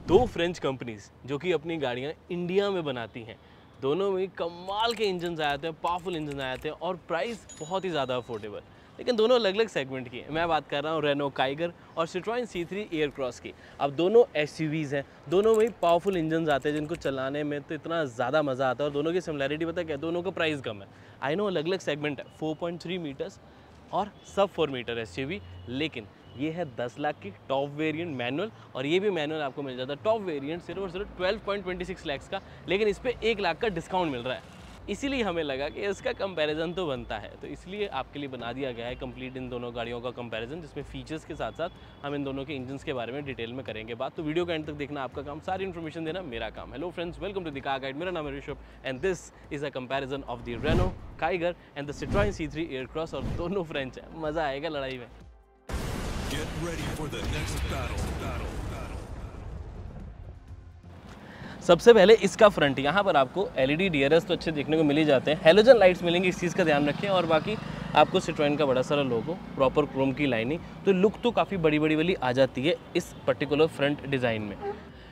दो French companies जो कि अपनी गाड़ियाँ इंडिया में बनाती हैं, दोनों में कमाल के इंजन आए थे, पावरफुल इंजन आए थे और प्राइस बहुत ही ज़्यादा अफोर्डेबल, लेकिन दोनों अलग अलग सेगमेंट की है। मैं बात कर रहा हूँ रेनो काइगर और सिट्रोएन C3 एयरक्रॉस की। अब दोनों SUVs हैं, दोनों में पावरफुल इंजन आते हैं जिनको चलाने में तो इतना ज़्यादा मज़ा आता है। और दोनों की सिमिलैरिटी पता क्या, दोनों का प्राइस कम है। आई नो अलग अलग सेगमेंट है, 4.3 मीटर्स और सब 4 मीटर SUV, लेकिन ये है 10 लाख की टॉप वेरिएंट मैनुअल, और ये भी मैनुअल आपको मिल जाता है टॉप वेरिएंट सिर्फ और सिर्फ 12.26 लाख का, लेकिन इस पर 1 लाख का डिस्काउंट मिल रहा है। इसीलिए हमें लगा कि इसका कंपैरिजन तो बनता है, तो इसलिए आपके लिए बना दिया गया है कंप्लीट इन दोनों गाड़ियों का कंपैरिजन, जिसमें फीचर्स के साथ साथ हम इन दोनों के इंजन्स के बारे में डिटेल में करेंगे बात। तो वीडियो का एंड तक देखना आपका काम, सारी इन्फॉर्मेशन देना मेरा काम। Hello friends, welcome to the car guide. मेरा नाम है Rishabh and this is a comparison of the Renault Kiger and the Citroen C3 aircross, और दोनों फ्रेंच है, मज़ा आएगा लड़ाई में। Get ready for the next battle. सबसे पहले इसका फ्रंट, यहाँ पर आपको LED DRS तो अच्छे देखने को मिल ही जाते हैं, हेलोजन लाइट्स मिलेंगी, इस चीज़ का ध्यान रखें। और बाकी आपको सिट्रोएन का बड़ा सारा लोगो, प्रॉपर क्रोम की लाइनिंग, तो लुक तो काफ़ी बड़ी बड़ी वाली आ जाती है इस पर्टिकुलर फ्रंट डिज़ाइन में।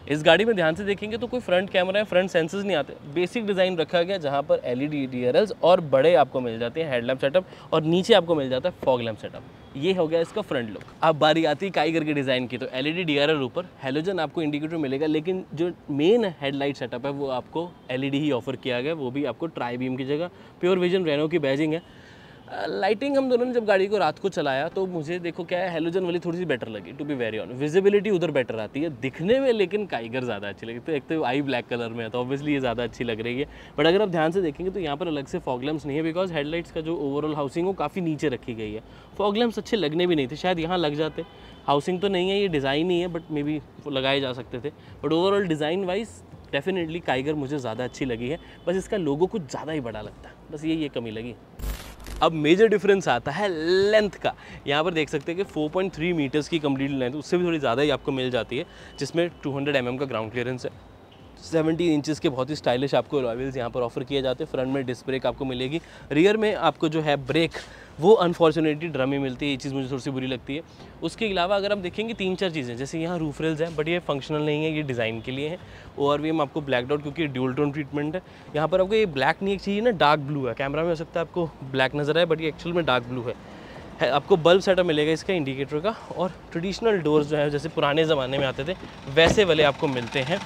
इस गाड़ी में ध्यान से देखेंगे तो कोई फ्रंट कैमरा या फ्रंट सेंसर्स नहीं आते, बेसिक डिज़ाइन रखा गया जहाँ पर LED DRLs और बड़े आपको मिल जाते हैं हेडलैम्प सेटअप, और नीचे आपको मिल जाता है फॉग लैम्प सेटअप। ये हो गया इसका फ्रंट लुक। अब बारी आती है काइगर के डिज़ाइन की, तो LED DRL ऊपर, हेलोजन आपको इंडिकेटर मिलेगा, लेकिन जो मेन हेडलाइट सेटअप है वो आपको LED ही ऑफर किया गया, वो भी आपको ट्राई बीम की जगह। प्योर विजन रेनो की बैजिंग है। लाइटिंग हम दोनों ने जब गाड़ी को रात को चलाया तो मुझे देखो क्या है, हेलोजन वाली थोड़ी सी बेटर लगी, to be very on. Visibility उधर बेटर आती है दिखने में, लेकिन काइगर ज़्यादा अच्छी लगी। तो एक तो आई ब्लैक कलर में है तो ऑब्वियसली ये ज़्यादा अच्छी लग रही है, बट अगर आप ध्यान से देखेंगे तो यहाँ पर अलग से फॉग लैम्प्स नहीं है, बिकॉज हेडलाइट्स का जो ओवरऑल हाउसिंग वो काफ़ी नीचे रखी गई है। फॉग लैम्प्स अच्छे लगने भी नहीं थे, शायद यहाँ लग जाते। हाउसिंग तो नहीं है, ये डिज़ाइन ही है, बट मे बी लगाए जा सकते थे। But overall design wise definitely Kiger मुझे ज़्यादा अच्छी लगी है, बस इसका लोगो कुछ ज़्यादा ही बड़ा लगता है, बस ये कमी लगी। अब मेजर डिफरेंस आता है लेंथ का। यहाँ पर देख सकते हैं कि 4.3 मीटर्स की कंप्लीट लेंथ, उससे भी थोड़ी ज़्यादा ही आपको मिल जाती है, जिसमें 200 mm का ग्राउंड क्लियरेंस है। 17 इंचेस के बहुत ही स्टाइलिश आपको अलॉय व्हील्स यहाँ पर ऑफर किए जाते हैं। फ्रंट में डिस्क ब्रेक आपको मिलेगी, रियर में आपको जो है ब्रेक वो अनफॉर्चुनेटली ड्रम ही मिलती है, ये चीज़ मुझे थोड़ी सी बुरी लगती है। उसके अलावा अगर आप देखेंगे 3-4 चीज़ें, जैसे यहाँ रूफ रेल्स हैं, बट ये फंक्शनल नहीं है, ये डिज़ाइन के लिए है। ORVM आपको ब्लैक डॉट, क्योंकि ड्यूल टोन ट्रीटमेंट है। यहाँ पर आपको ये ब्लैक नहीं चाहिए ना, डार्क ब्लू है। कैमरा में हो सकता है आपको ब्लैक नज़र आए, बट ये एक्चुअल में डार्क ब्लू है। आपको बल्ब सेटअप मिलेगा इसका इंडिकेटर का, और ट्रेडिशनल डोर्स जो है जैसे पुराने ज़माने में आते थे वैसे वाले आपको मिलते हैं,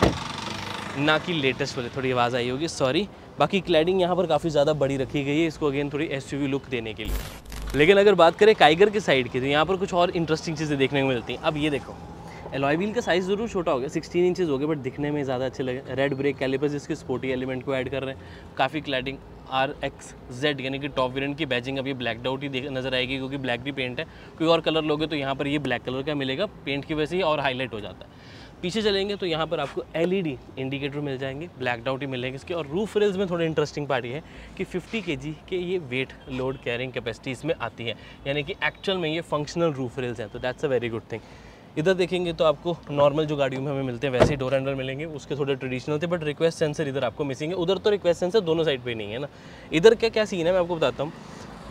ना कि लेटेस्ट वाले। थोड़ी आवाज़ आई होगी, सॉरी। बाकी क्लैडिंग यहाँ पर काफ़ी ज़्यादा बड़ी रखी गई है, इसको अगेन थोड़ी SUV लुक देने के लिए। लेकिन अगर बात करें काइगर के साइड की, तो यहाँ पर कुछ और इंटरेस्टिंग चीज़ें देखने को मिलती हैं। अब ये देखो, अलॉय व्हील का साइज़ ज़रूर छोटा हो गया, 16 इंचेस हो गए, बट दिखने में ज़्यादा अच्छे लगे। रेड ब्रेक कैलिपर्स जिसके स्पोर्टी एलिमेंट को ऐड कर रहे हैं। काफ़ी क्लैडिंग RXZ यानी कि टॉप वेरिएंट की बैजिंग अब ये ब्लैक आउट ही नज़र आएगी, क्योंकि ब्लैक भी पेंट है। कोई और कलर लोगे तो यहाँ पर ये ब्लैक कलर का मिलेगा, पेंट की वजह से ही और हाईलाइट हो जाता है। पीछे चलेंगे तो यहाँ पर आपको LED इंडिकेटर मिल जाएंगे, ब्लैक आउट ही मिलेंगे इसके। और रूफ रेल्स में थोड़ी इंटरेस्टिंग पार्ट है कि 50 kg के ये वेट लोड कैरिंग कैपेसिटी इसमें आती है, यानी कि एक्चुअल में ये फंक्शनल रूफ रेल्स हैं, तो that's a very good thing. इधर देखेंगे तो आपको नॉर्मल जो गाड़ियों में हमें मिलते हैं वैसे ही डोर हैंडल मिलेंगे, उसके थोड़े ट्रेडिशनल थे, बट रिक्वेस्ट सेंसर इधर आपको मिसिंग है। उधर तो रिक्वेस्ट सेंसर दोनों साइड पे नहीं है ना। इधर क्या सीन है मैं आपको बताता हूँ।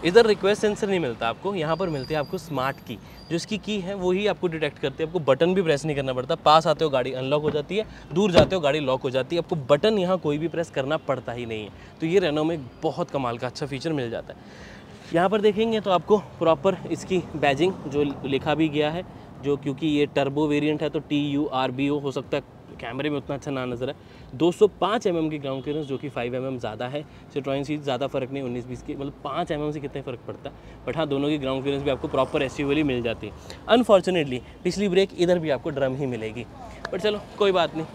इधर रिक्वेस्ट सेंसर नहीं मिलता आपको, यहाँ पर मिलते हैं आपको स्मार्ट की। जो इसकी की है वही आपको डिटेक्ट करते हैं, आपको बटन भी प्रेस नहीं करना पड़ता। पास आते हो गाड़ी अनलॉक हो जाती है, दूर जाते हो गाड़ी लॉक हो जाती है, आपको बटन यहाँ कोई भी प्रेस करना पड़ता ही नहीं है। तो ये रेनो में बहुत कमाल का अच्छा फीचर मिल जाता है। यहाँ पर देखेंगे तो आपको प्रॉपर इसकी बैजिंग जो लिखा भी गया है, जो क्योंकि ये टर्बो वेरिएंट है तो TURBO हो सकता है, कैमरे में उतना अच्छा ना नजर है। 205 mm की ग्राउंड क्लियरेंस, जो कि 5 mm ज़्यादा है। सिट्रोएन से ज़्यादा फर्क नहीं, 19-20 की, मतलब 5 mm से कितने फ़र्क पड़ता है। बट हाँ, दोनों की ग्राउंड क्लियरेंस भी आपको प्रॉपर SUV वाली मिल जाती है। अनफॉर्चुनेटली पिछली ब्रेक इधर भी आपको ड्रम ही मिलेगी, बट चलो कोई बात नहीं।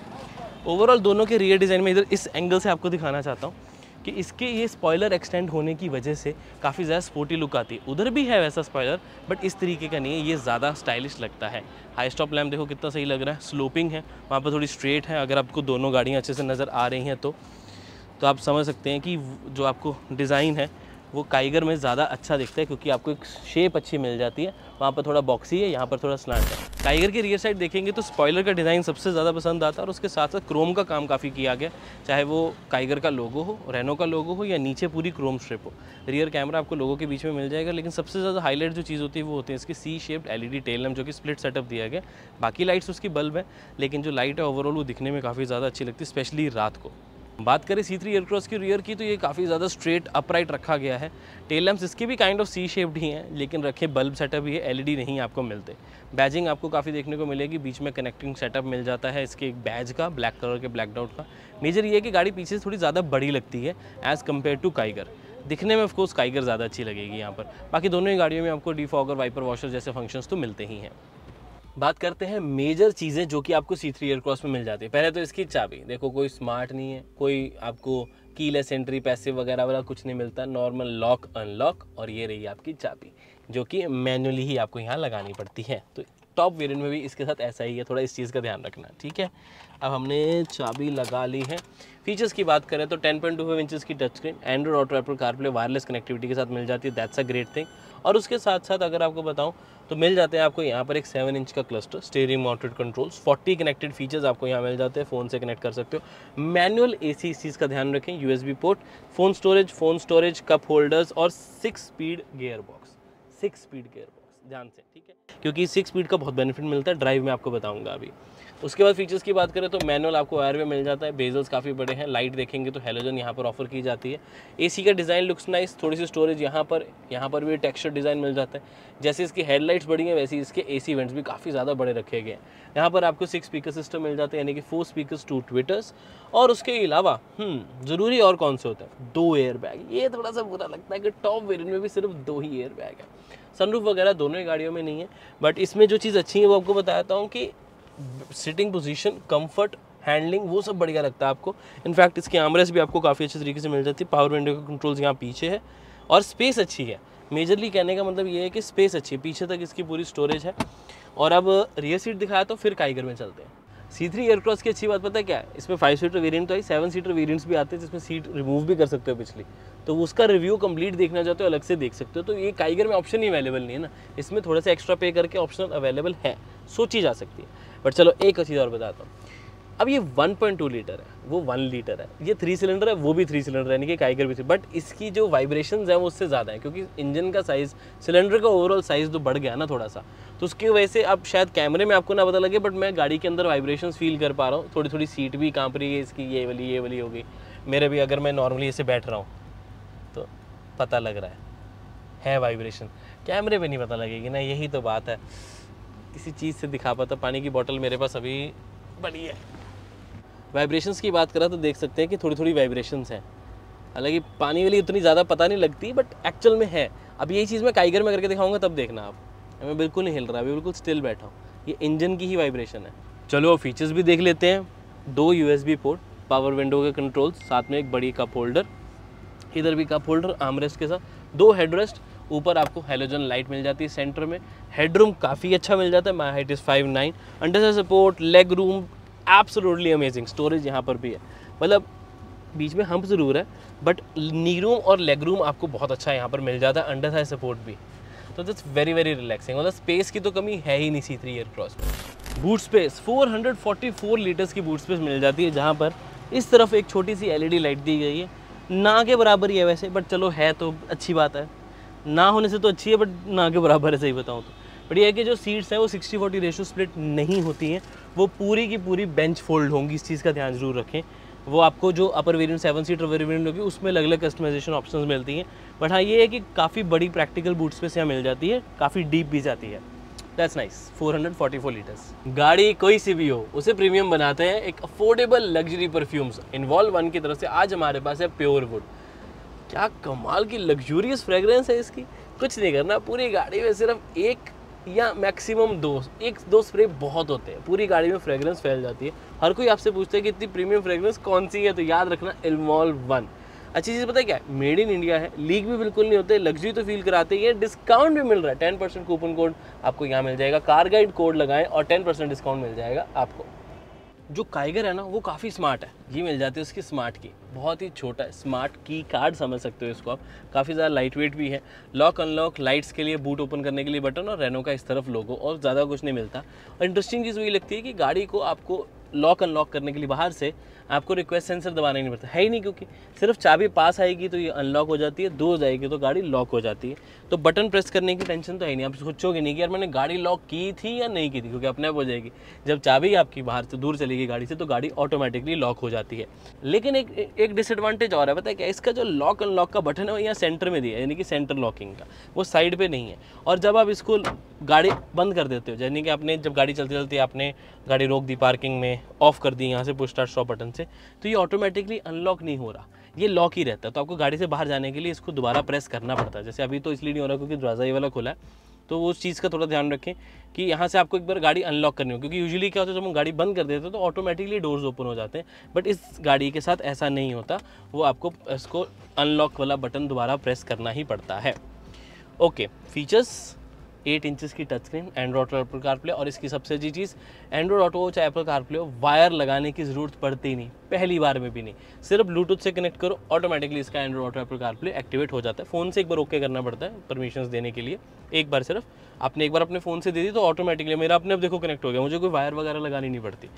ओवरऑल दोनों के रियर डिज़ाइन में इधर इस एंगल से आपको दिखाना चाहता हूँ कि इसके ये स्पॉइलर एक्सटेंड होने की वजह से काफ़ी ज़्यादा स्पोर्टी लुक आती है। उधर भी है वैसा स्पॉइलर, बट इस तरीके का नहीं है, ये ज़्यादा स्टाइलिश लगता है। हाई स्टॉप लैम्प देखो कितना सही लग रहा है, स्लोपिंग है, वहाँ पर थोड़ी स्ट्रेट है। अगर आपको दोनों गाड़ियाँ अच्छे से नज़र आ रही हैं तो आप समझ सकते हैं कि जो आपको डिज़ाइन है वो काइगर में ज़्यादा अच्छा दिखता है, क्योंकि आपको एक शेप अच्छी मिल जाती है। वहाँ पर थोड़ा बॉक्सी है, यहाँ पर थोड़ा स्लांट है। काइगर की रियर साइड देखेंगे तो स्पॉइलर का डिज़ाइन सबसे ज़्यादा पसंद आता है, और उसके साथ साथ क्रोम का काम काफ़ी किया गया, चाहे वो काइगर का लोगो हो, रेनो का लोगो हो, या नीचे पूरी क्रोम स्ट्रिप हो। रियर कैमरा आपको लोगों के बीच में मिल जाएगा, लेकिन सबसे ज़्यादा हाईलाइट जो चीज़ होती है वो होती है इसकी C shaped LED tail lamp, जो कि स्प्लिट सेटअप दिया गया। बाकी लाइट्स उसकी बल्ब है, लेकिन जो लाइट है ओवरऑल वो दिखने में काफ़ी ज़्यादा अच्छी लगती है, स्पेशली रात को। बात करें C3 एयरक्रॉस की रियर की, तो ये काफ़ी ज़्यादा स्ट्रेट अपराइट रखा गया है। टेल लैंप्स इसके भी काइंड ऑफ सी शेप्ड ही हैं, लेकिन रखे बल्ब सेटअप ही है, एलईडी नहीं आपको मिलते। बैजिंग आपको काफ़ी देखने को मिलेगी, बीच में कनेक्टिंग सेटअप मिल जाता है इसके एक बैज का, ब्लैक कलर के ब्लैक डॉट का। मेजर ये है कि गाड़ी पीछे से थोड़ी ज़्यादा बड़ी लगती है एज़ कम्पेयर टू काइगर। दिखने में ऑफकोर्स काइगर ज़्यादा अच्छी लगेगी यहाँ पर। बाकी दोनों ही गाड़ियों में आपको डिफॉगर, वाइपर वॉशर जैसे फंक्शंस तो मिलते ही हैं। बात करते हैं मेजर चीज़ें जो कि आपको C3 एयरक्रॉस में मिल जाती है। पहले तो इसकी चाबी देखो, कोई स्मार्ट नहीं है, कोई आपको कीलेस एंट्री, पैसिव वगैरह वाला कुछ नहीं मिलता, नॉर्मल लॉक अनलॉक। और ये रही आपकी चाबी, जो कि मैनुअली ही आपको यहाँ लगानी पड़ती है। तो टॉप वेरिएंट में भी इसके साथ ऐसा ही है, थोड़ा इस चीज़ का ध्यान रखना, ठीक है। अब हमने चाबी लगा ली है। फीचर्स की बात करें तो 10.25 इंचेस की touch screen, Android auto, Apple CarPlay, wireless connectivity के साथ मिल जाती है, दैट्स अ ग्रेट थिंग। और उसके साथ साथ अगर आपको बताऊं तो मिल जाते हैं आपको यहाँ पर एक 7 इंच का cluster, steering mounted controls, 40 connected features आपको यहाँ मिल जाते हैं, फ़ोन से कनेक्ट कर सकते हो। मैनुअल AC, इस चीज़ का ध्यान रखें, USB port, phone storage, cup holders और 6 speed gear box, 6 speed gear box, ध्यान से, ठीक है, क्योंकि 6 स्पीड का बहुत बेनिफिट मिलता है ड्राइव में, आपको बताऊंगा अभी। उसके बाद फीचर्स की बात करें तो मैनुअल आपको वायर में मिल जाता है, बेजल्स काफ़ी बड़े हैं, लाइट देखेंगे तो हेलोजन यहाँ पर ऑफर की जाती है। AC का डिज़ाइन लुक्स नाइस, थोड़ी सी स्टोरेज यहाँ पर भी टेक्सचर डिज़ाइन मिल जाता है। जैसे इसकी हेडलाइट्स बड़ी हैं वैसे इसके AC वेंट्स भी काफ़ी ज़्यादा बड़े रखे गए हैं। यहाँ पर आपको 6 स्पीकर सिस्टम मिल जाते हैं, यानी कि 4 स्पीकर्स 2 ट्विटर्स। और उसके अलावा ज़रूरी और कौन से होते हैं, 2 एयर बैग। ये थोड़ा सा बुरा लगता है कि टॉप वेरिएंट में भी सिर्फ 2 ही एयर बैग है। सनरूफ वगैरह दोनों ही गाड़ियों में नहीं है, बट इसमें जो चीज़ अच्छी है वो आपको बताता हूँ कि सिटिंग पोजीशन, कंफर्ट, हैंडलिंग, वो सब बढ़िया लगता है आपको। इनफैक्ट इसकी आर्मरेस्ट भी आपको काफ़ी अच्छे तरीके से मिल जाती है। पावर विंडो के कंट्रोल्स यहाँ पीछे है, और स्पेस अच्छी है। मेजरली कहने का मतलब ये है कि स्पेस अच्छी है, पीछे तक इसकी पूरी स्टोरेज है। और अब रियर सीट दिखाया तो फिर काइगर में चलते हैं। C3 एयरक्रॉस की अच्छी बात पता है क्या है, इसमें 5 सीटर वेरिएंट तो आई, 7 सीटर वेरिएंट्स भी आते हैं जिसमें सीट रिमूव भी कर सकते हो पिछली, तो उसका रिव्यू कंप्लीट देखना चाहते हो अलग से देख सकते हो। तो ये काइगर में ऑप्शन ही अवेलेबल नहीं है ना, इसमें थोड़ा सा एक्स्ट्रा पे करके ऑप्शन अवेलेबल है, सोची जा सकती है। बट चलो एक चीज़ और बताता हूँ, अब ये 1.2 लीटर है, वो 1 लीटर है, ये 3 सिलेंडर है, वो भी 3 सिलेंडर है, यानी कि काइगर भी 3, बट इसकी जो वाइब्रेशंस हैं वो उससे ज़्यादा है, क्योंकि इंजन का साइज़, सिलेंडर का ओवरऑल साइज़ तो बढ़ गया ना थोड़ा सा, तो उसकी वजह से अब शायद कैमरे में आपको ना पता लगे, बट मैं गाड़ी के अंदर वाइब्रेशंस फील कर पा रहा हूँ। थोड़ी थोड़ी सीट भी काँप रही है इसकी, ये वाली हो गई मेरे भी। अगर मैं नॉर्मली ऐसे बैठ रहा हूँ तो पता लग रहा है वाइब्रेशन, कैमरे पे नहीं पता लगेगी ना, यही तो बात है। किसी चीज़ से दिखा पाता, पानी की बोतल मेरे पास अभी बड़ी है। वाइब्रेशंस की बात करा तो देख सकते हैं कि थोड़ी थोड़ी वाइब्रेशंस हैं, हालांकि पानी वाली उतनी ज़्यादा पता नहीं लगती, बट एक्चुअल में है। अब यही चीज़ मैं काइगर में करके दिखाऊंगा तब देखना आप, मैं बिल्कुल नहीं हिल रहा, अभी बिल्कुल स्टिल बैठा हूँ, ये इंजन की ही वाइब्रेशन है। चलो फीचर्स भी देख लेते हैं। 2 USB पोर्ट, पावर विंडो के कंट्रोल्स, साथ में एक बड़ी कप होल्डर, इधर भी कप होल्डर आर्मरेस्ट के साथ, 2 हेडरेस्ट, ऊपर आपको हेलोजन लाइट मिल जाती है सेंटर में। हेडरूम काफ़ी अच्छा मिल जाता है, माई हाइट इज़ 5'9", अंडर से support, leg room absolutely amazing. Storage यहाँ पर भी है, मतलब बीच में हम्प ज़रूर है, बट नी रूम और लेग रूम आपको बहुत अच्छा यहाँ पर मिल जाता है, अंडर साइड सपोर्ट भी, तो दैट्स वेरी वेरी रिलैक्सिंग। मतलब स्पेस की तो कमी है ही नहीं C3 एयरक्रॉस में। बूट स्पेस 444 लीटर्स की बूट स्पेस मिल जाती है, जहाँ पर इस तरफ एक छोटी सी LED लाइट दी गई है, ना के बराबर ही है वैसे, बट चलो है तो अच्छी बात है, ना होने से तो अच्छी है, बट ना के बराबर है सही बताऊँ तो। बट ये है कि जो सीट्स हैं वो 60-40 रेशो स्प्लिट नहीं होती हैं, वो पूरी की पूरी बेंच फोल्ड होंगी, इस चीज़ का ध्यान जरूर रखें। वो आपको जो अपर वेरिएंट 7 सीटर वेरिएंट होगी उसमें अलग अलग कस्टमाइजेशन ऑप्शंस मिलती हैं, बट हाँ ये है कि काफ़ी बड़ी प्रैक्टिकल बूट स्पेस यहाँ मिल जाती है, काफ़ी डीप भी जाती है, दैट्स नाइस। 444 लीटर्स गाड़ी कोई सी भी हो उसे प्रीमियम बनाते हैं एक अफोर्डेबल लग्जरी परफ्यूम्स इन्वॉल्व 1 की तरफ से। आज हमारे पास है प्योर वुड, क्या कमाल की लग्जूरियस फ्रेगरेंस है इसकी, कुछ नहीं करना, पूरी गाड़ी में सिर्फ 1 या मैक्सिमम 2 स्प्रे बहुत होते हैं, पूरी गाड़ी में फ्रेगरेंस फैल जाती है। हर कोई आपसे पूछता है कि इतनी प्रीमियम फ्रेगरेंस कौन सी है, तो याद रखना इन्वॉल्व 1। अच्छी चीज़ पता है क्या है, मेड इन इंडिया है, लीक भी बिल्कुल नहीं होते, लग्जरी तो फील कराते ही है, डिस्काउंट भी मिल रहा है, 10% कूपन कोड आपको यहाँ मिल जाएगा, कार गाइड कोड लगाएं और 10% डिस्काउंट मिल जाएगा आपको। जो काइगर है ना वो काफ़ी स्मार्ट है, ये मिल जाती है उसकी स्मार्ट की, बहुत ही छोटा है, स्मार्ट की कार्ड समझ सकते हो इसको आप, काफ़ी ज़्यादा लाइट वेट भी है। लॉक अनलॉक, लाइट्स के लिए, बूट ओपन करने के लिए बटन और रेनो का इस तरफ लोगो, और ज़्यादा कुछ नहीं मिलता। और इंटरेस्टिंग चीज़ वही लगती है कि गाड़ी को आपको लॉक अनलॉक करने के लिए बाहर से आपको रिक्वेस्ट सेंसर दबाना ही नहीं पड़ता, है ही नहीं, क्योंकि सिर्फ चाबी पास आएगी तो ये अनलॉक हो जाती है, दूर जाएगी तो गाड़ी लॉक हो जाती है। तो बटन प्रेस करने की टेंशन तो है नहीं, आप सोचोगे नहीं कि यार मैंने गाड़ी लॉक की थी या नहीं की थी, क्योंकि अपने आप हो जाएगी। जब चाबी आपकी बाहर से दूर चलेगी गाड़ी से तो गाड़ी ऑटोमेटिकली लॉक हो जाती है। लेकिन एक डिसएडवांटेज और है, पता है क्या, इसका जो लॉक अनलॉक का बटन है वो यहाँ सेंटर में दिया है, यानी कि सेंटर लॉकिंग का, वो साइड पे नहीं है। और जब आप इसको गाड़ी बंद कर देते हो, यानी कि आपने जब गाड़ी चलती चलती आपने गाड़ी रोक दी पार्किंग में, ऑफ कर दी यहाँ से पुश स्टार्ट स्टॉप बटन से, तो ये ऑटोमेटिकली अनलॉक नहीं हो रहा, ये लॉक ही रहता है। तो आपको गाड़ी से बाहर जाने के लिए इसको दोबारा प्रेस करना पड़ता है। जैसे अभी तो इसलिए नहीं हो रहा क्योंकि दरवाज़ा ये वाला खुला है, तो उस चीज़ का थोड़ा ध्यान रखें कि यहाँ से आपको एक बार गाड़ी अनलॉक करनी हो, क्योंकि यूजुअली क्या होता है जब हम गाड़ी बंद कर देते हैं तो ऑटोमेटिकली डोर्स ओपन हो जाते हैं, बट इस गाड़ी के साथ ऐसा नहीं होता, वो आपको इसको अनलॉक वाला बटन दोबारा प्रेस करना ही पड़ता है। ओके, फीचर्स 8 इंचेस की टच स्क्रीन, एंड्रॉइड और एप्पल कारप्ले, और इसकी सबसे अच्छी चीज़ एंड्रॉइड ऑटो हो चाहे एप्पल कारप्ले हो, वायर लगाने की ज़रूरत पड़ती ही नहीं, पहली बार में भी नहीं, सिर्फ ब्लूटूथ से कनेक्ट करो, ऑटोमेटिकली इसका Android auto Apple CarPlay activate हो जाता है। फ़ोन से एक बार ओके करना पड़ता है परमिशंस देने के लिए, एक बार सिर्फ आपने एक बार अपने फ़ोन से दे दी तो ऑटोमेटिकली मेरा अपने आप देखो कनेक्ट हो गया, मुझे कोई वायर वगैरह लगानी नहीं पड़ती।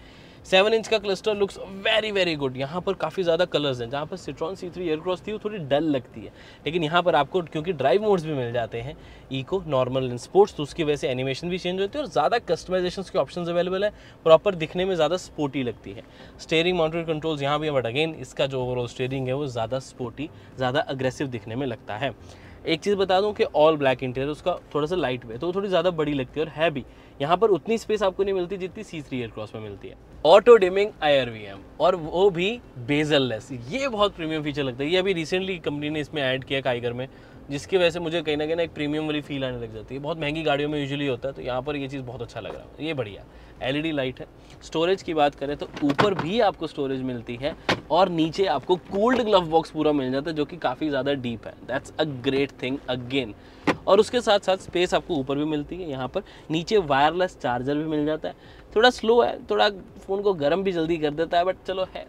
7 इंच का cluster looks very very good. यहाँ पर काफ़ी ज़्यादा कलर्स हैं, जहाँ पर सिट्रॉन C3 एयरक्रॉस थी वो थोड़ी डल लगती है, लेकिन यहाँ पर आपको क्योंकि ड्राइव मोड्स भी मिल जाते हैं, इको, नॉर्मल एंड स्पोर्ट्स, तो उसकी वजह से एनिमेशन भी चेंज होती है और ज़्यादा कस्टमाइजेशन के ऑप्शंस अवेलेबल है, प्रॉपर दिखने में ज़्यादा स्पोर्टी लगती है। स्टीयरिंग माउंटेड कंट्रोल्स यहाँ भी है, बट अगेन इसका जो ओवरऑल स्टीयरिंग है वो ज़्यादा स्पोर्टी, ज़्यादा अग्रेसिव दिखने में लगता है। एक चीज़ बता दूं कि ऑल ब्लैक इंटीरियर उसका थोड़ा सा लाइट वेट, तो वो थोड़ी ज़्यादा बड़ी लगती है और है भी, यहाँ पर उतनी स्पेस आपको नहीं मिलती जितनी C3 एयरक्रॉस में मिलती है। ऑटो डिमिंग IRVM, और वो भी बेजल लेस, ये बहुत प्रीमियम फीचर लगता है। ये अभी रिसेंटली कंपनी ने इसमें ऐड किया काइगर में, जिसकी वजह से मुझे कहीं ना एक प्रीमियम वाली फील आने लग जाती है। बहुत महंगी गाड़ियों में यूजुअली होता है, तो यहाँ पर ये चीज़ बहुत अच्छा लग रहा है, ये बढ़िया। LED लाइट है। स्टोरेज की बात करें तो ऊपर भी आपको स्टोरेज मिलती है और नीचे आपको कूल्ड ग्लव बॉक्स पूरा मिल जाता है, जो कि काफ़ी ज़्यादा डीप है, that's a great thing again. और उसके साथ साथ स्पेस आपको ऊपर भी मिलती है, यहाँ पर नीचे वायरलेस चार्जर भी मिल जाता है। थोड़ा स्लो है, थोड़ा फ़ोन को गर्म भी जल्दी कर देता है, बट चलो है।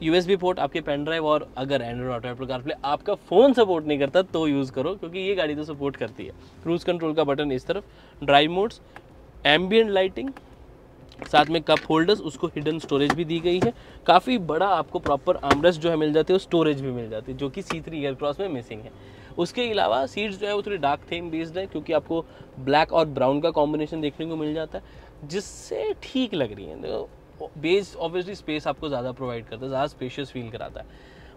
USB पोर्ट, आपके पेन ड्राइव, और अगर एंड्रॉइड ऑटो एप्पल कारप्ले आपका फ़ोन सपोर्ट नहीं करता तो यूज़ करो, क्योंकि ये गाड़ी तो सपोर्ट करती है। क्रूज़ कंट्रोल का बटन इस तरफ, ड्राइव मोड्स, एम्बियंट लाइटिंग, साथ में कप होल्डर्स, उसको हिडन स्टोरेज भी दी गई है। काफ़ी बड़ा आपको प्रॉपर आर्मरेस्ट जो है मिल जाती है, और स्टोरेज भी मिल जाती है, जो कि C3 एयरक्रॉस में मिसिंग है। उसके अलावा सीट्स जो है वो थोड़ी डार्क थीम बेस्ड है, क्योंकि आपको ब्लैक और ब्राउन का कॉम्बिनेशन देखने को मिल जाता है, जिससे ठीक लग रही है। बेस ऑब्वियसली स्पेस आपको ज़्यादा प्रोवाइड करता है, ज़्यादा स्पेशियस फील कराता है।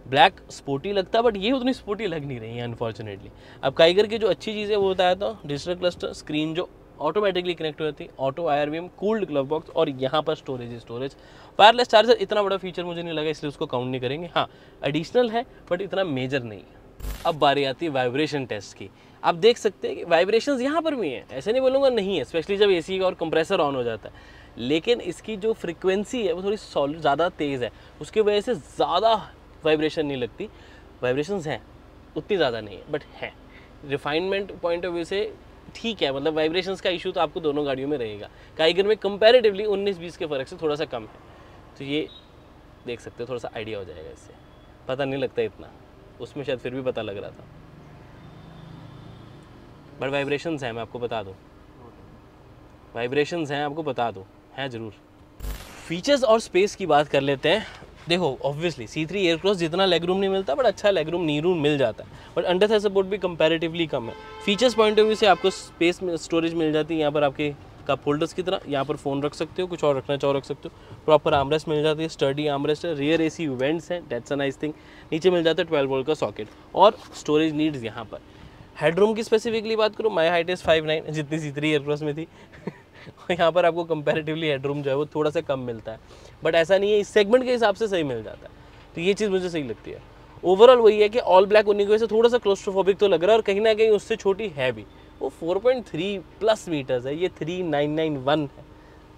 ब्लैक स्पोर्टी लगता है, बट ये उतनी स्पोर्टी लग नहीं रही है अनफॉर्चुनेटली। अब काइगर की जो अच्छी चीज़ है वो बताया था, डिजिटल क्लस्टर, स्क्रीन जो ऑटोमेटिकली कनेक्ट हो जाती है, auto IRVM, cooled glove box, और यहाँ पर स्टोरेज। वायरलेस चार्जर इतना बड़ा फीचर मुझे नहीं लगा, इसलिए उसको काउंट नहीं करेंगे। हाँ, एडिशनल है बट इतना मेजर नहीं है। अब बारी आती है वाइब्रेशन टेस्ट की। आप देख सकते हैं कि वाइब्रेशंस यहाँ पर भी हैं, ऐसे नहीं बोलूँगा नहीं है, स्पेशली जब AC और कंप्रेसर ऑन हो जाता है, लेकिन इसकी जो फ्रिक्वेंसी है वो थोड़ी ज़्यादा तेज़ है, उसकी वजह से ज़्यादा वाइब्रेशन नहीं लगती। वाइब्रेशंस हैं, उतनी ज़्यादा नहीं है, बट है। रिफाइनमेंट पॉइंट ऑफ व्यू से ठीक है, मतलब वाइब्रेशंस का इशू तो आपको दोनों गाड़ियों में रहेगा। काइगर में कंपैरेटिवली 19-20 के फ़र्क से थोड़ा सा कम है, तो ये देख सकते हो, थोड़ा सा आइडिया हो जाएगा इससे, पता नहीं लगता इतना, उसमें शायद फिर भी पता लग रहा था। बट वाइब्रेशंस हैं, मैं आपको बता दूँ, वाइब्रेशंस हैं, आपको बता दूँ, हैं ज़रूर। फीचर्स और स्पेस की बात कर लेते हैं। देखो ऑब्वियसली C3 एयरक्रॉस जितना लेग रूम नहीं मिलता, बट अच्छा लेग रूम, नी रूम मिल जाता है, बट अंडर थाई सपोर्ट भी कंपैरेटिवली कम है। फीचर्स पॉइंट ऑफ व्यू से आपको स्पेस में स्टोरेज मिल जाती है, यहाँ पर आपके कप होल्डर्स की तरह, यहाँ पर फ़ोन रख सकते हो, कुछ और रखना चाहो रख सकते हो। प्रॉपर आर्मरेस्ट मिल जाती है, स्टडी आर्मरेस्ट है, रियर AC वेंट्स हैं, दैट्स अ नाइस थिंग। नीचे मिल जाता है 12 वोल्ट का सॉकेट, और स्टोरेज नीड्स यहाँ पर। हेडरूम की स्पेसिफिकली बात करूँ, माई हाइट इज़ 5'9", जितनी C3 एयरक्रॉस में थी। यहाँ पर आपको कंपैरेटिवली हेडरूम जो है वो थोड़ा सा कम मिलता है, बट ऐसा नहीं है, इस सेगमेंट के हिसाब से सही मिल जाता है, तो ये चीज़ मुझे सही लगती है। ओवरऑल वही है कि ऑल ब्लैक होने की वजह से थोड़ा सा क्लोस्ट्रोफोबिक तो लग रहा है, और कहीं ना कहीं उससे छोटी है भी। वो 4.3 प्लस मीटर्स है, ये 3991 है,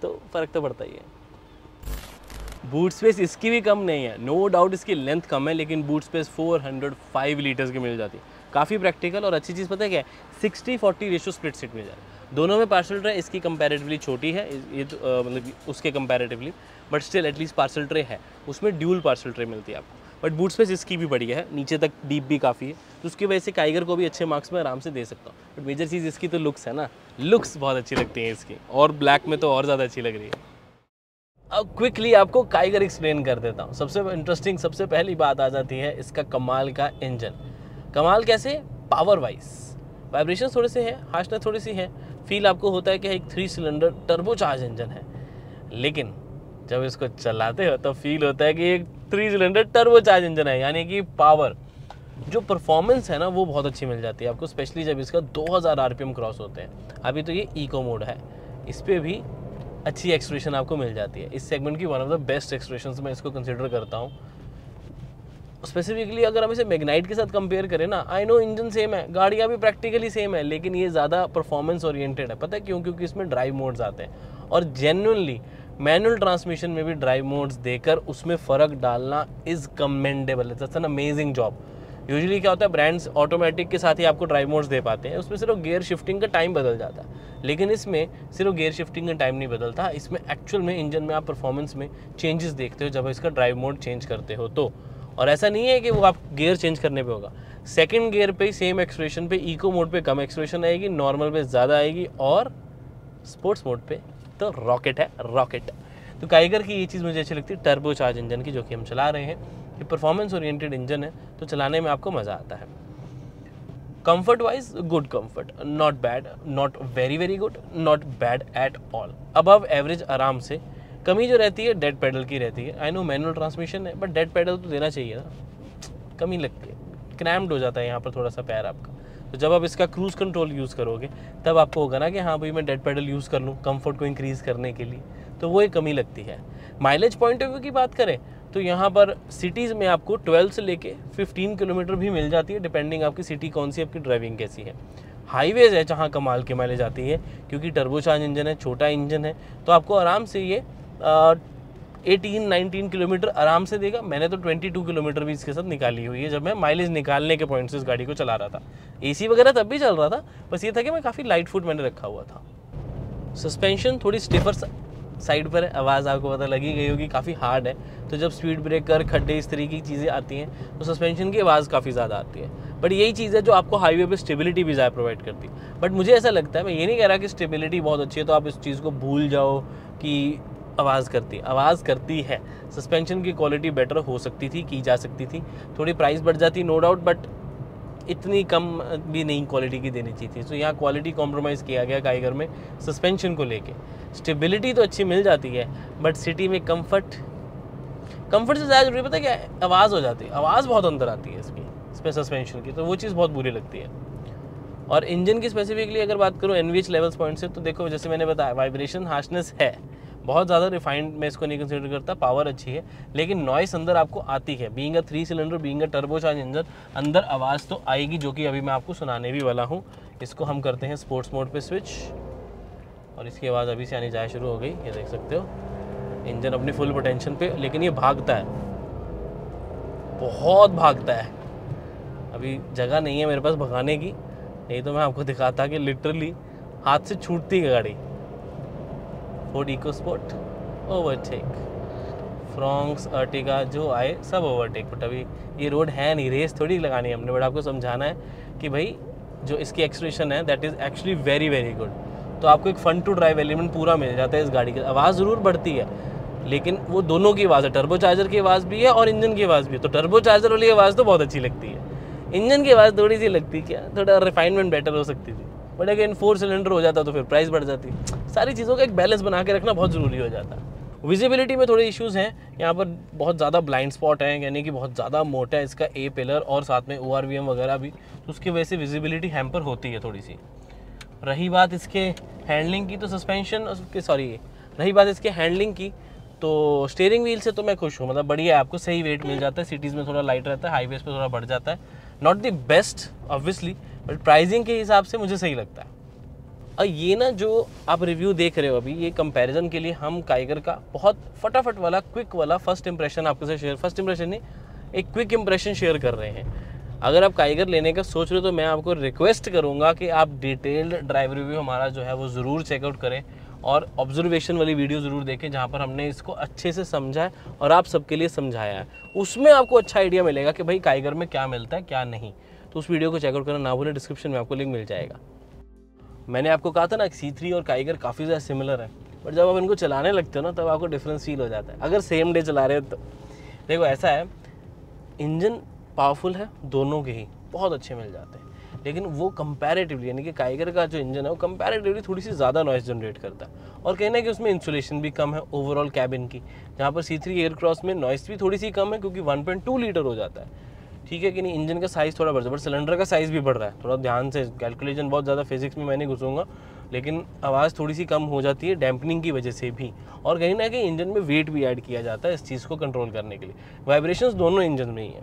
तो फ़र्क तो पड़ता ही है। बूट स्पेस इसकी भी कम नहीं है, नो डाउट इसकी लेंथ कम है, लेकिन बूट स्पेस 405 लीटर्स की मिल जाती है, काफ़ी प्रैक्टिकल। और अच्छी चीज़ पता है क्या है, 60-40 रेशो स्प्लिट सीट मिल जाती है। दोनों में पार्सल ड्राइव इसकी कंपैरेटिवली छोटी है, ये तो मतलब उसके comparatively, but still at least parcel tray है, उसमें ड्यूल पार्सल ट्रे मिलती है आपको। बट बूट स्पेस इसकी भी बढ़िया है, नीचे तक डीप भी काफ़ी है, तो उसकी वजह से काइगर को भी अच्छे मार्क्स में आराम से दे सकता हूँ। बट मेजर चीज़ इसकी तो लुक्स है ना, लुक्स बहुत अच्छी लगती हैं इसकी, और ब्लैक में तो और ज़्यादा अच्छी लग रही है। अब क्विकली आपको काइगर एक्सप्लेन कर देता हूँ। सबसे इंटरेस्टिंग, सबसे पहली बात आ जाती है इसका कमाल का इंजन। कमाल कैसे? पावर वाइज वाइब्रेशन थोड़े से है, हार्शनेस थोड़ी सी है, फील आपको होता है कि एक 3 सिलेंडर टर्बोचार्ज इंजन है, लेकिन जब इसको चलाते हो तो फील होता है कि एक 3 सिलेंडर टर्बोचार्ज इंजन है, यानी कि पावर, जो परफॉर्मेंस है ना वो बहुत अच्छी मिल जाती है आपको, स्पेशली जब इसका 2000 आरपीएम क्रॉस होते हैं। अभी तो ये इको मोड है, इस पर भी अच्छी एक्सप्रेशन आपको मिल जाती है। इस सेगमेंट की one of the best expression मैं इसको कंसिडर करता हूँ। स्पेसिफिकली अगर हम इसे मैग्नाइट के साथ कंपेयर करें ना, आई नो इंजन सेम है, गाड़ियाँ भी प्रैक्टिकली सेम है, लेकिन ये ज़्यादा परफॉर्मेंस ओरिएंटेड है। पता है क्यों? क्योंकि इसमें ड्राइव मोड्स आते हैं, और जेन्युइनली मैनुअल ट्रांसमिशन में भी ड्राइव मोड्स देकर उसमें फ़र्क डालना is commendable, it's an amazing job. Usually क्या होता है, ब्रांड्स ऑटोमेटिक के साथ ही आपको ड्राइव मोड्स दे पाते हैं, उसमें सिर्फ गियर शिफ्टिंग का टाइम बदल जाता है, लेकिन इसमें सिर्फ गियर शिफ्टिंग का टाइम नहीं बदलता, इसमें एक्चुअल में इंजन में आप परफॉर्मेंस में चेंजेस देखते हो जब इसका ड्राइव मोड चेंज करते हो तो। और ऐसा नहीं है कि वो आप गियर चेंज करने पे होगा, सेकंड गियर पे ही सेम एक्सलेरेशन पे, इको मोड पे कम एक्सलेरेशन आएगी, नॉर्मल पे ज़्यादा आएगी, और स्पोर्ट्स मोड पे तो रॉकेट है, रॉकेट। तो काइगर की ये चीज़ मुझे अच्छी लगती है, टर्बो चार्ज इंजन की, जो कि हम चला रहे हैं। ये परफॉर्मेंस ओरिएंटेड इंजन है, तो चलाने में आपको मज़ा आता है। Comfort wise good comfort, not bad, not very very good, not bad at all, above average आराम से। कमी जो रहती है डेड पेडल की रहती है। आई नो मैनुअल ट्रांसमिशन है, बट डेड पेडल तो देना चाहिए ना, कमी लगती है, क्रैम्प्ड हो जाता है यहाँ पर थोड़ा सा पैर आपका। तो जब आप इसका क्रूज़ कंट्रोल यूज़ करोगे तब आपको होगा ना कि हाँ भाई मैं डेड पेडल यूज़ कर लूँ कंफर्ट को इंक्रीज़ करने के लिए, तो वो एक कमी लगती है। माइलेज पॉइंट ऑफ व्यू की बात करें तो यहाँ पर सिटीज़ में आपको 12 से लेके 15 किलोमीटर भी मिल जाती है, डिपेंडिंग आपकी सिटी कौन सी, आपकी ड्राइविंग कैसी है। हाईवेज़ है जहाँ कमाल की माइलेज आती है, क्योंकि टर्बोचार्ज इंजन है, छोटा इंजन है, तो आपको आराम से ये 18-19 किलोमीटर आराम से देगा। मैंने तो 22 किलोमीटर भी इसके साथ निकाली हुई है, जब मैं माइलेज निकालने के पॉइंट से इस गाड़ी को चला रहा था। एसी वगैरह तब भी चल रहा था, बस ये था कि मैं काफ़ी लाइट फुट मैंने रखा हुआ था। सस्पेंशन थोड़ी स्टिफर साइड पर है, आवाज़ आपको पता लगी गई होगी, काफ़ी हार्ड है, तो जब स्पीड ब्रेकर, खड्डे, इस तरीके की चीज़ें आती हैं तो सस्पेंशन की आवाज़ काफ़ी ज़्यादा आती है। बट यही चीज़ है जो आपको हाईवे पे स्टेबिलिटी भी ज़्यादा प्रोवाइड करती है। बट मुझे ऐसा लगता है, मैं ये नहीं कह रहा कि स्टेबिलिटी बहुत अच्छी है तो आप इस चीज़ को भूल जाओ कि आवाज़ करती है। सस्पेंशन की क्वालिटी बेटर हो सकती थी, की जा सकती थी, थोड़ी प्राइस बढ़ जाती नो डाउट, बट इतनी कम भी नहीं क्वालिटी की देनी चाहिए थी। तो यहाँ क्वालिटी कॉम्प्रोमाइज़ किया गया काइगर में सस्पेंशन को लेके। स्टेबिलिटी तो अच्छी मिल जाती है, बट सिटी में कंफर्ट से ज़्यादा जरूरी पता है क्या है? आवाज़ हो जाती है, आवाज़ बहुत अंदर आती है इसमें सस्पेंशन की, तो वो चीज़ बहुत बुरी लगती है। और इंजन की स्पेसिफिकली अगर बात करूँ NVH लेवल्स पॉइंट से, तो देखो जैसे मैंने बताया वाइब्रेशन हार्शनेस है, बहुत ज़्यादा रिफाइंड मैं इसको नहीं कंसिडर करता, पावर अच्छी है, लेकिन नॉइस अंदर आपको आती है। Being a 3 cylinder, being a turbocharge engine, अंदर आवाज़ तो आएगी, जो कि अभी मैं आपको सुनाने भी वाला हूँ। इसको हम करते हैं स्पोर्ट्स मोड पे स्विच, और इसकी आवाज़ अभी से आनी जाए शुरू हो गई, ये देख सकते हो इंजन अपनी फुल पोटेंशियल पे, लेकिन ये भागता है, बहुत भागता है। अभी जगह नहीं है मेरे पास भगाने की, नहीं तो मैं आपको दिखाता कि लिटरली हाथ से छूटती है गाड़ी। Ford EcoSport overtake, Fronx, Ertiga जो आए सब ओवरटेक, बट अभी ये रोड है नहीं, रेस थोड़ी लगानी है हमने, बट आपको समझाना है कि भाई जो इसकी एक्सलेरेशन है that is actually very very good. तो आपको एक फन टू ड्राइव एलिमेंट पूरा मिल जाता है इस गाड़ी की। आवाज़ ज़रूर बढ़ती है, लेकिन वो दोनों की आवाज़ है, टर्बोचार्जर की आवाज़ भी है और इंजन की आवाज़ भी है। तो टर्बोचार्जर वाली आवाज़ तो बहुत अच्छी लगती है, इंजन की आवाज़ थोड़ी सी लगती है, क्या थोड़ा रिफाइनमेंट बेटर हो सकती थी, बट अगर 4 सिलेंडर हो जाता तो फिर प्राइस बढ़ जाती। सारी चीज़ों का एक बैलेंस बना के रखना बहुत ज़रूरी हो जाता है। विजिबिलिटी में थोड़े इश्यूज़ हैं, यहाँ पर बहुत ज़्यादा ब्लाइंड स्पॉट है, यानी कि बहुत ज़्यादा मोटा है इसका ए पिलर, और साथ में ORVM वगैरह भी, तो उसकी वजह से विजिबिलिटी हैम्पर होती है थोड़ी सी। रही बात इसके हैंडलिंग की, तो रही बात इसके हैंडलिंग की, तो स्टीयरिंग व्हील से तो मैं खुश हूँ, मतलब बढ़िया है, आपको सही वेट मिल जाता है। सिटीज़ में थोड़ा लाइट रहता है, हाईवेज़ पे थोड़ा बढ़ जाता है, not the best obviously, but pricing के हिसाब से मुझे सही लगता है। और ये ना जो आप रिव्यू देख रहे हो अभी, ये कंपैरिजन के लिए हम काइगर का बहुत फटाफट वाला, क्विक वाला फर्स्ट इंप्रेशन आपके साथ शेयर, फर्स्ट इंप्रेशन नहीं, एक क्विक इंप्रेशन शेयर कर रहे हैं। अगर आप काइगर लेने का सोच रहे हो तो मैं आपको रिक्वेस्ट करूंगा कि आप डिटेल्ड ड्राइव रिव्यू हमारा जो है वो ज़रूर चेकआउट करें, और ऑब्जर्वेशन वाली वीडियो ज़रूर देखें जहाँ पर हमने इसको अच्छे से समझा है और आप सबके लिए समझाया है। उसमें आपको अच्छा आइडिया मिलेगा कि भाई काइगर में क्या मिलता है क्या नहीं। तो उस वीडियो को चेकआउट करना ना भूलें, डिस्क्रिप्शन में आपको लिंक मिल जाएगा। मैंने आपको कहा था ना C3 और काइगर काफ़ी ज़्यादा सिमिलर है, बट जब आप इनको चलाने लगते हो ना तब आपको डिफरेंस फील हो जाता है, अगर सेम डे चला रहे हो तो। देखो ऐसा है, इंजन पावरफुल है दोनों के ही, बहुत अच्छे मिल जाते हैं, लेकिन वो कंपैरेटिवली यानी कि काइगर का जो इंजन है वो कंपैरेटिवली थोड़ी सी ज़्यादा नॉइस जनरेट करता है। और कहना है कि उसमें इंसुलेशन भी कम है ओवरऑल कैबिन की, जहाँ पर C3 एयरक्रॉस में नॉइस भी थोड़ी सी कम है क्योंकि 1.2 लीटर हो जाता है। ठीक है कि नहीं, इंजन का साइज़ थोड़ा बढ़ जाता है, बट सिलेंडर का साइज़ भी बढ़ रहा है। थोड़ा ध्यान से कैलकुलेशन, बहुत ज़्यादा फिजिक्स में मैं नहीं घुसूंगा, लेकिन आवाज़ थोड़ी सी कम हो जाती है डैम्पनिंग की वजह से भी। और कहीं ना कहीं इंजन में वेट भी ऐड किया जाता है इस चीज़ को कंट्रोल करने के लिए। वाइब्रेशंस दोनों इंजन में ही है,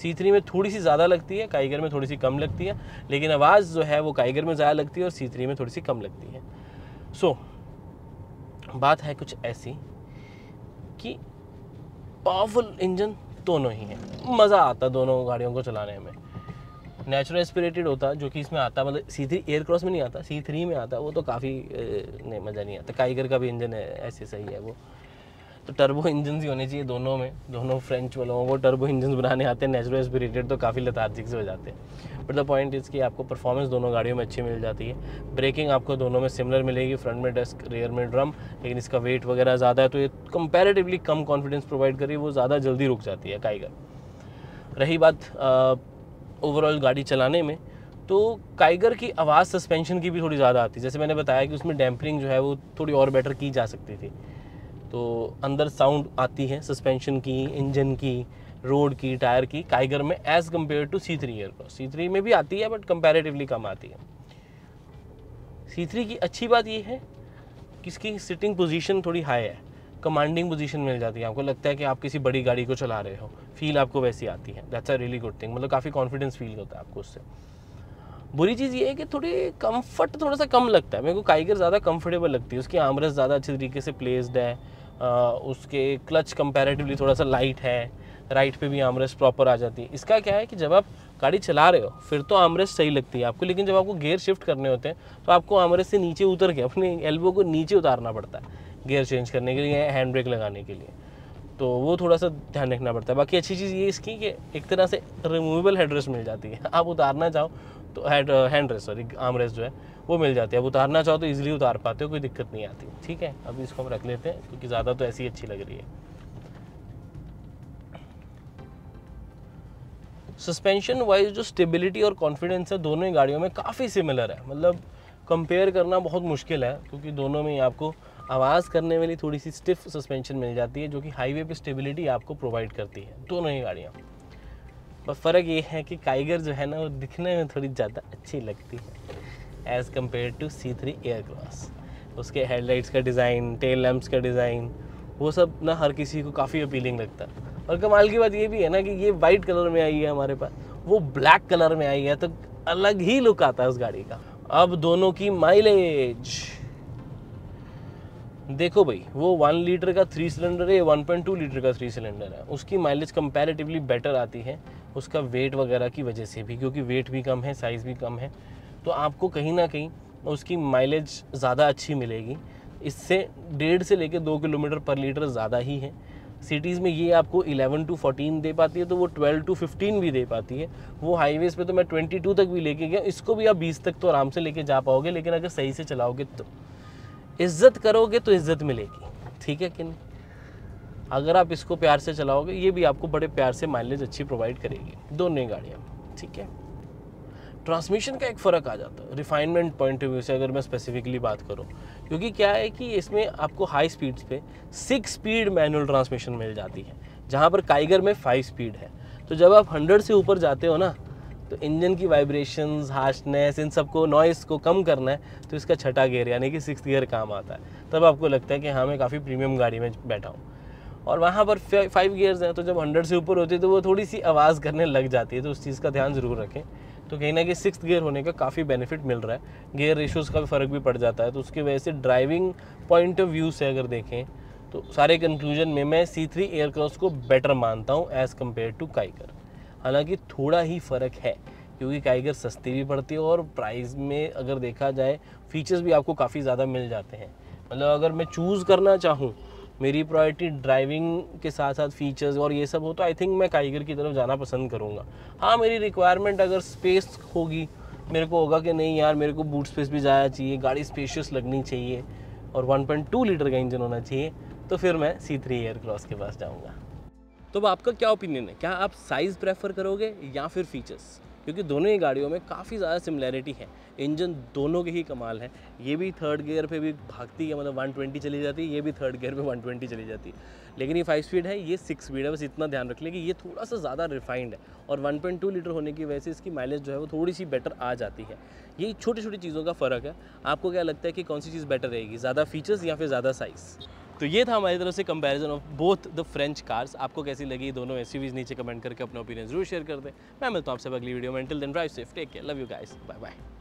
C3 में थोड़ी सी ज़्यादा लगती है, काइगर में थोड़ी सी कम लगती है, लेकिन आवाज़ जो है वो काइगर में ज़्यादा लगती है और C3 में थोड़ी सी कम लगती है। सो बात है कुछ ऐसी कि पावरफुल इंजन दोनों ही हैं, मज़ा आता है दोनों गाड़ियों को चलाने में। नेचुरल एस्पिरेटेड होता जो कि इसमें आता, मतलब C3 एयरक्रॉस में नहीं आता, C3 में आता, वो तो काफ़ी नहीं, मज़ा नहीं आता। काइगर का भी इंजन है ऐसे सही है वो। तो टर्बो इंजन ही होने चाहिए दोनों में, दोनों फ्रेंच वालों को टर्बो इंजन बनाने आते हैं। नेचुरल एस्पिरेटेड तो काफ़ी लेथार्जिक से हो जाते हैं, बट द पॉइंट इज़ कि आपको परफॉर्मेंस दोनों गाड़ियों में अच्छी मिल जाती है। ब्रेकिंग आपको दोनों में सिमिलर मिलेगी, फ्रंट में डिस्क रेयर में ड्रम, लेकिन इसका वेट वगैरह ज़्यादा है तो ये कंपैरेटिवली कम कॉन्फिडेंस प्रोवाइड करी, वो ज़्यादा जल्दी रुक जाती है काइगर। रही बात ओवरऑल गाड़ी चलाने में, तो काइगर की आवाज़ सस्पेंशन की भी थोड़ी ज़्यादा आती है। जैसे मैंने बताया कि उसमें डैम्परिंग जो है वो थोड़ी और बेटर की जा सकती थी, तो अंदर साउंड आती है सस्पेंशन की, इंजन की, रोड की, टायर की, काइगर में as compare to C3 Aircross. C3 में भी आती है बट कंपैरेटिवली कम आती है। C3 की अच्छी बात ये है कि इसकी सिटिंग पोजीशन थोड़ी हाई है, कमांडिंग पोजीशन मिल जाती है, आपको लगता है कि आप किसी बड़ी गाड़ी को चला रहे हो, फील आपको वैसी आती है। That's a really good thing, मतलब काफ़ी कॉन्फिडेंस फील होता है आपको उससे। बुरी चीज़ ये है कि थोड़ी कंफर्ट थोड़ा सा कम लगता है, मेरे को काइगर ज़्यादा कंफर्टेबल लगती है, उसकी आर्मरेस्ट ज़्यादा अच्छी तरीके से प्लेस्ड है, उसके क्लच कंपैरेटिवली थोड़ा सा लाइट है, राइट पे भी आर्मरेस्ट प्रॉपर आ जाती है। इसका क्या है कि जब आप गाड़ी चला रहे हो फिर तो आर्मरेस्ट सही लगती है आपको, लेकिन जब आपको गियर शिफ्ट करने होते हैं तो आपको आर्मरेस्ट से नीचे उतर के अपने एल्बो को नीचे उतारना पड़ता है गियर चेंज करने के लिए, हैंड ब्रेक लगाने के लिए, तो वो थोड़ा सा ध्यान रखना पड़ता है। बाकी अच्छी चीज़ ये इसकी कि एक तरह से रिमूवेबल हेडरेस्ट मिल जाती है, आप उतारना चाहो तो हैंड रेस्ट सॉरी आर्मरेस्ट जो है वो मिल जाती है, अब उतारना चाहो तो इजीली उतार पाते हो, कोई दिक्कत नहीं आती। ठीक है, अभी इसको हम रख लेते हैं क्योंकि ज़्यादा तो ऐसी अच्छी लग रही है। सस्पेंशन वाइज जो स्टेबिलिटी और कॉन्फिडेंस है दोनों ही गाड़ियों में काफ़ी सिमिलर है, मतलब कंपेयर करना बहुत मुश्किल है क्योंकि दोनों में ही आपको आवाज़ करने वाली थोड़ी सी स्टिफ सस्पेंशन मिल जाती है जो कि हाईवे पे स्टेबिलिटी आपको प्रोवाइड करती है दोनों ही गाड़ियाँ। बस फ़र्क ये है कि काइगर जो है ना वो दिखने में थोड़ी ज़्यादा अच्छी लगती है as compare to C3 aircross. उसके हेडलाइट्स का डिज़ाइन, टेल लैंप्स का डिज़ाइन, वो सब ना हर किसी को काफ़ी अपीलिंग लगता है। और कमाल की बात ये भी है ना कि ये वाइट कलर में आई है हमारे पास, वो ब्लैक कलर में आई है, तो अलग ही लुक आता है उस गाड़ी का। अब दोनों की माइलेज देखो भाई, वो 1 लीटर का 3 सिलेंडर है, 1.2 लीटर का 3 सिलेंडर है, उसकी माइलेज कंपैरेटिवली बेटर आती है उसका वेट वगैरह की वजह से भी, क्योंकि वेट भी कम है, साइज़ भी कम है, तो आपको कहीं ना कहीं उसकी माइलेज ज़्यादा अच्छी मिलेगी। इससे 1.5 से लेकर 2 किलोमीटर पर लीटर ज़्यादा ही है। सिटीज़ में ये आपको 11 to 14 दे पाती है, तो वो 12 to 15 भी दे पाती है। वो हाईवेज़ पे तो मैं 22 तक भी लेके गया, इसको भी आप 20 तक तो आराम से लेके जा पाओगे, लेकिन अगर सही से चलाओगे तो इज्जत करोगे तो इज्जत मिलेगी। ठीक है कि नहीं, अगर आप इसको प्यार से चलाओगे ये भी आपको बड़े प्यार से माइलेज अच्छी प्रोवाइड करेगी, दोनों ही गाड़ियाँ। ठीक है, ट्रांसमिशन का एक फ़र्क आ जाता है रिफाइनमेंट पॉइंट ऑफ व्यू से अगर मैं स्पेसिफिकली बात करूं, क्योंकि क्या है कि इसमें आपको हाई स्पीड्स पे 6 स्पीड मैनुअल ट्रांसमिशन मिल जाती है, जहां पर काइगर में 5 स्पीड है। तो जब आप 100 से ऊपर जाते हो ना, तो इंजन की वाइब्रेशंस, हार्शनेस, इन सबको, नॉइस को कम करना है, तो इसका छठा गियर यानी कि 6th गियर काम आता है। तब आपको लगता है कि हाँ मैं काफ़ी प्रीमियम गाड़ी में बैठा हूँ। और वहाँ पर 5 गियर्स हैं, तो जब 100 से ऊपर होती है तो वो थोड़ी सी आवाज़ करने लग जाती है, तो उस चीज़ का ध्यान ज़रूर रखें। तो कहीं ना कहीं 6th गियर होने का काफ़ी बेनिफिट मिल रहा है, गियर रेशियोज़ का भी फ़र्क भी पड़ जाता है, तो उसकी वजह से ड्राइविंग पॉइंट ऑफ व्यू से अगर देखें तो सारे कंक्लूजन में मैं C3 एयरक्रॉस को बेटर मानता हूँ एज़ कम्पेयर टू काइगर। हालांकि थोड़ा ही फ़र्क है क्योंकि काइगर सस्ती भी पड़ती है और प्राइस में अगर देखा जाए फीचर्स भी आपको काफ़ी ज़्यादा मिल जाते हैं। मतलब अगर मैं चूज़ करना चाहूँ, मेरी प्रायोरिटी ड्राइविंग के साथ साथ फीचर्स और ये सब हो, तो आई थिंक मैं काइगर की तरफ जाना पसंद करूँगा। हाँ, मेरी रिक्वायरमेंट अगर स्पेस होगी, मेरे को होगा कि नहीं यार मेरे को बूट स्पेस भी ज़्यादा चाहिए, गाड़ी स्पेशियस लगनी चाहिए और 1.2 लीटर का इंजन होना चाहिए, तो फिर मैं C3 एयरक्रॉस के पास जाऊँगा। तो अब आपका क्या ओपिनियन है, क्या आप साइज़ प्रेफर करोगे या फिर फीचर्स? क्योंकि दोनों ही गाड़ियों में काफ़ी ज़्यादा सिमिलैरिटी है, इंजन दोनों के ही कमाल है। ये भी थर्ड गियर पे भी भागती है, मतलब 120 चली जाती है, ये भी थर्ड गियर पे 120 चली जाती है। लेकिन ये 5 स्पीड है, ये 6 स्पीड है, बस इतना ध्यान रख लें कि ये थोड़ा सा ज़्यादा रिफाइंड है और 1.2 लीटर होने की वजह से इसकी माइलेज जो है वो थोड़ी सी बेटर आ जाती है। ये छोटी छोटी चीज़ों का फ़र्क है। आपको क्या लगता है कि कौन सी चीज़ बेटर रहेगी, ज़्यादा फीचर्स या फिर ज़्यादा साइज़? तो ये था हमारी तरफ से comparison of both the French cars. आपको कैसी लगी दोनों एसयूवीज, नीचे कमेंट करके अपना ओपिनियन जरूर शेयर कर दें। मैं मिलता हूँ आपसे अगली वीडियो में। Till then drive safe, take care, love you guys, bye bye.